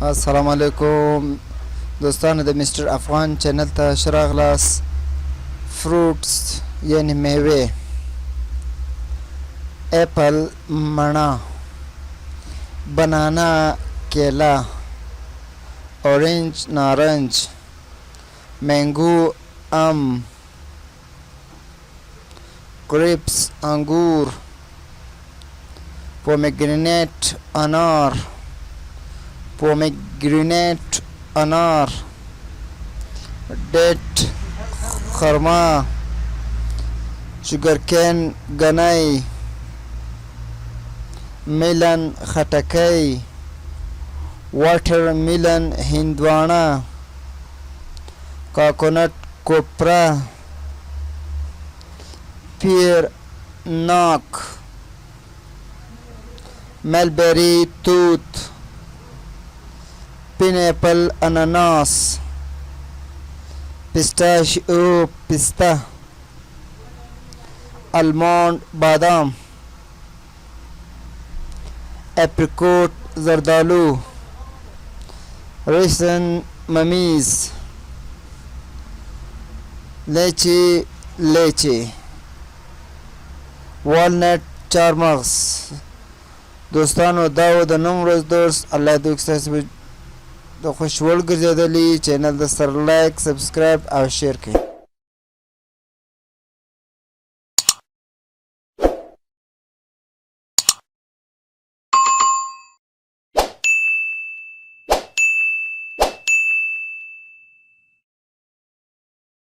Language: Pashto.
السلام علیکم دوستانو د مستر افغان چینل ته ښه راغلاست. فروټس یعنی میوې: اپل مڼه، بنانا کیله، اورنج نارنج، مینګو ام، گریپس انګور، پومیگرینیټ انار، پومیگرینیټ انار، ډیټ خرما، شوګرکین ګنی، میلن خټکی، واټر میلن هندوانه، کاکونټ کوپرا، پیر ناک، ملبری توت، پینیپل اناناس، پسټاشیو پسته، الموند بادام، اپریکوٹ زردالو، ریسن ممیز، لیچی، والنٹ چارمغز. دوستانو دا و د نن ورځ درس. الله دې وکړي ستاسو د خوښ وړ ګرځېدلي. چینل د سره لایک، سبسکرایب او شیر کړئ.